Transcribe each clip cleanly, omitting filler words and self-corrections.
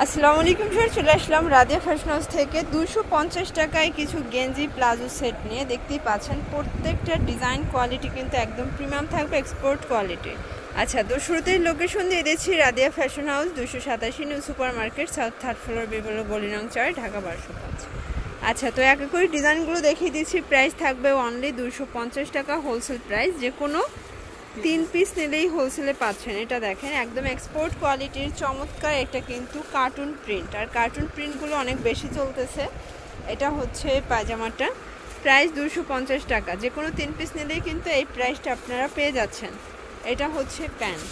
আসসালামু আলাইকুম স্যার, চলে আসলাম রাদিয়া ফ্যাশন হাউস থেকে 250 টাকায় কিছু গেঞ্জি প্লাজো সেট নিয়ে। দেখতেই পাচ্ছেন প্রত্যেকটা ডিজাইন কোয়ালিটি কিন্তু একদম প্রিমিয়াম থাকবে, এক্সপোর্ট কোয়ালিটি। আচ্ছা, তো শুরুতেই লোকেশন দিয়ে দিচ্ছি Radia fashion house, 287 new super market, south third floor, বিবল গলি নং 4, ঢাকা 1205। আচ্ছা, তো এক এক করে ডিজাইনগুলো দেখিয়ে দিচ্ছি। প্রাইস থাকবে অনলি 250 টাকা হোলসেল প্রাইস। যে কোনো 3 পিস নিলেই হোলসেলে পাচ্ছেন। এটা দেখেন একদম এক্সপোর্ট কোয়ালিটির চমৎকার, এটা কিন্তু কার্টুন প্রিন্ট, আর কার্টুন প্রিন্টগুলো অনেক বেশি চলতেছে। এটা হচ্ছে পায়জামাটা, প্রাইস 250 টাকা। যে কোনো 3 পিস নিলেই কিন্তু এই প্রাইসটা আপনারা পেয়ে যাচ্ছেন। এটা হচ্ছে প্যান্ট।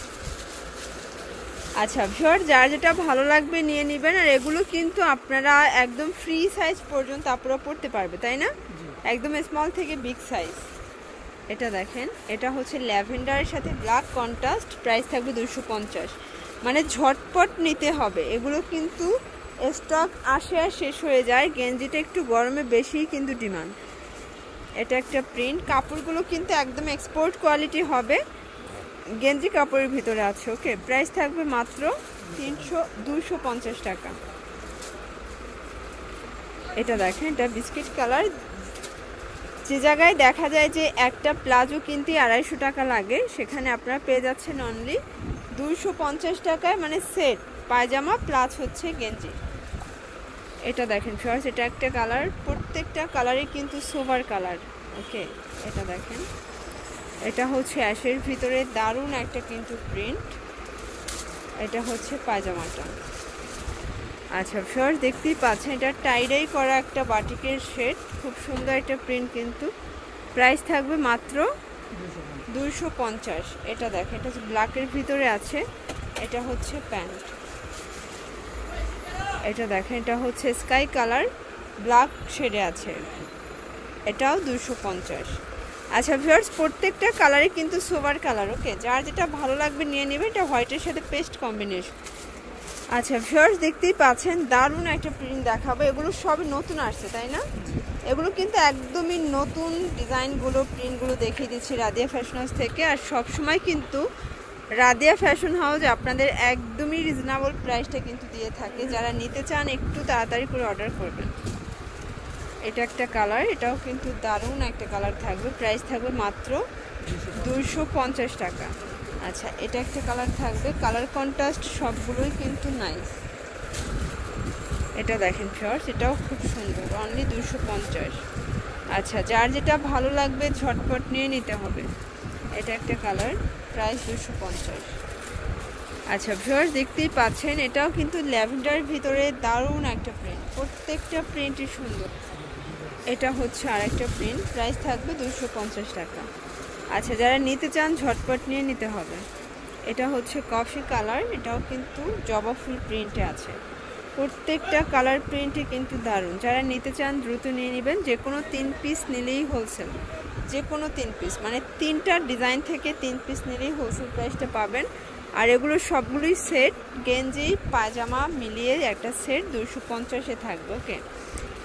আচ্ছা ভিউয়ার, যার যেটা ভালো লাগবে নিয়ে নেবেন। আর এগুলো কিন্তু আপনারা একদম ফ্রি সাইজ পর্যন্ত আপনারা পড়তে পারবে, তাই না? একদম স্মল থেকে বিগ সাইজ। এটা দেখেন, এটা হচ্ছে ল্যাভেন্ডারের সাথে ব্ল্যাক কন্ট্রাস্ট, প্রাইস থাকবে 250। মানে ঝটপট নিতে হবে, এগুলো কিন্তু স্টক আসে আর শেষ হয়ে যায়। গেঞ্জিটা একটু গরমে বেশিই কিন্তু ডিমান্ড। এটা একটা প্রিন্ট, কাপড়গুলো কিন্তু একদম এক্সপোর্ট কোয়ালিটি হবে, গেঞ্জি কাপড়ের ভিতরে আছে। ওকে, প্রাইস থাকবে মাত্র 250 টাকা। এটা দেখেন, এটা বিস্কিট কালার। যে জায়গায় দেখা যায় যে একটা প্লাজো কিনতে 250 টাকা লাগে, সেখানে আপনারা পেয়ে যাচ্ছেন অনলি 250 টাকায়, মানে সেট পায়জামা প্লাস হচ্ছে গেঞ্জি। এটা দেখেন ফার্স্ট, এটা একটা কালার, প্রত্যেকটা কালারই কিন্তু সোভার কালার। ওকে, এটা দেখেন, এটা হচ্ছে অ্যাশের ভিতরে দারুণ একটা কিন্তু প্রিন্ট। এটা হচ্ছে পায়জামাটা। আচ্ছা ফার্স্ট, দেখতেই পাচ্ছেন এটা টাইডাই করা একটা বাটিকের শেড, খুব সুন্দর একটা প্রিন্ট কিন্তু। প্রাইস থাকবে মাত্র 250। এটা দেখেন, এটা হচ্ছে ব্ল্যাকের ভিতরে আছে। এটা হচ্ছে প্যান্ট। এটা দেখেন, এটা হচ্ছে স্কাই কালার, ব্ল্যাক শেডে আছে। এটাও 250। আচ্ছা ভিউয়ার্স, প্রত্যেকটা কালারে কিন্তু সোভার কালার। ওকে, যার যেটা ভালো লাগবে নিয়ে নেবে। এটা হোয়াইটের সাথে পেস্ট কম্বিনেশন। আচ্ছা ভিউয়ার্স, দেখতেই পাচ্ছেন দারুণ একটা প্রিন্ট দেখাবো। এগুলো সবই নতুন আসছে, তাই না? এগুলো কিন্তু একদমই নতুন ডিজাইনগুলো, প্রিন্টগুলো দেখিয়ে দিচ্ছি রাদিয়া ফ্যাশন হাউস থেকে। আর সবসময় কিন্তু রাদিয়া ফ্যাশন হাউস আপনাদের একদমই রিজনেবল প্রাইসটা কিন্তু দিয়ে থাকে। যারা নিতে চান একটু তাড়াতাড়ি করে অর্ডার করবেন। এটা একটা কালার, এটাও কিন্তু দারুণ একটা কালার থাকবে, প্রাইস থাকবে মাত্র 250 টাকা। আচ্ছা, এটা একটা কালার থাকবে, কালার কন্ট্রাস্ট সবগুলোই কিন্তু নাইস। এটা দেখেন ফিওর্স, এটাও খুব সুন্দর, অনলি 250। আচ্ছা, যার যেটা ভালো লাগবে ঝটপট নিয়ে নিতে হবে। এটা একটা কালার, প্রাইস 250। আচ্ছা ভিউয়ার্স, দেখতেই পাচ্ছেন এটাও কিন্তু ল্যাভেন্ডারের ভিতরে দারুণ একটা প্রিন্ট, প্রত্যেকটা প্রিন্টই সুন্দর। এটা হচ্ছে আরেকটা প্রিন্ট, প্রাইস থাকবে 250 টাকা। আচ্ছা, যারা নিতে চান ঝটপট নিয়ে নিতে হবে। এটা হচ্ছে কফি কালার, এটাও কিন্তু জবা ফুল প্রিন্টে আছে। প্রত্যেকটা কালার প্রিন্টই কিন্তু দারুণ। যারা নিতে চান দ্রুত নিয়ে নেবেন। যে কোনো 3 পিস নিলেই হোলসেল, যে কোনো 3 পিস, মানে 3টা ডিজাইন থেকে 3 পিস নিলেই হোলসেল প্রাইসটা পাবেন। আর এগুলো সবগুলোই সেট, গেঞ্জি পায়জামা মিলিয়ে একটা সেট 250-এ থাকবে। ওকে,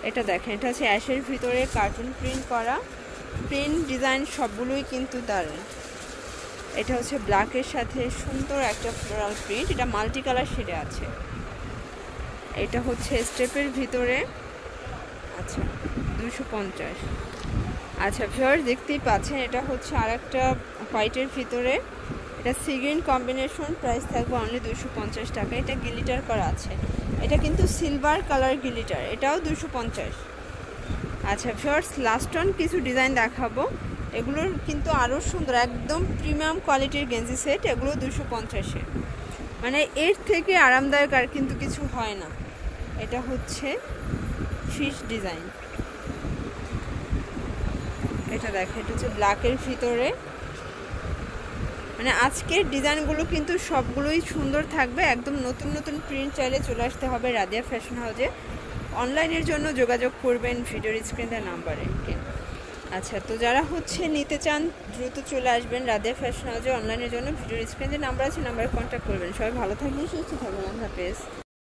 এটা দেখেন, এটা হচ্ছে অ্যাশের ভিতরে কার্টুন প্রিন্ট করা, প্রিন্ট ডিজাইন সবগুলোই কিন্তু দারুণ। এটা হচ্ছে ব্ল্যাকের সাথে সুন্দর একটা ফ্লোরাল প্রিন্ট, এটা মাল্টি কালার শেডে আছে। এটা হচ্ছে স্টেপের ভিতরে। আচ্ছা, 250। আচ্ছা ভিউয়ার্স, দেখতেই পাচ্ছেন এটা হচ্ছে আরেকটা হোয়াইটের ভিতরে, এটা সি গ্রিন কম্বিনেশন, প্রাইস থাকবে অনলি 250 টাকা। এটা গ্লিটার করা আছে, এটা কিন্তু সিলভার কালার গ্লিটার, এটাও 250। আচ্ছা ভিউয়ার্স, লাস্ট অন কিছু ডিজাইন দেখাবো, এগুলোর কিন্তু আরও সুন্দর, একদম প্রিমিয়াম কোয়ালিটির গেঞ্জি সেট। এগুলো 250-এ, মানে এর থেকে আরামদায়ক আর কিন্তু কিছু হয় না। এটা হচ্ছে ফিশ ডিজাইন। এটা দেখে, এটা হচ্ছে ব্ল্যাকের ভিতরে। মানে আজকের ডিজাইনগুলো কিন্তু সবগুলোই সুন্দর থাকবে, একদম নতুন নতুন প্রিন্ট। চাইলে চলে আসতে হবে রাদিয়া ফ্যাশন হাউসে। অনলাইনের জন্য যোগাযোগ করবেন ভিডিওর স্ক্রিনের নাম্বারে। আচ্ছা, তো যারা হচ্ছে নিতে চান দ্রুত চলে আসবেন রাদিয়া ফ্যাশন হাউসে। অনলাইনের জন্য ভিডিওর স্ক্রিনের নাম্বার আছে, নাম্বারে কন্ট্যাক্ট করবেন। সবাই ভালো থাকবেন, সুস্থ থাকবেন, আল্লাহ হাফেজ।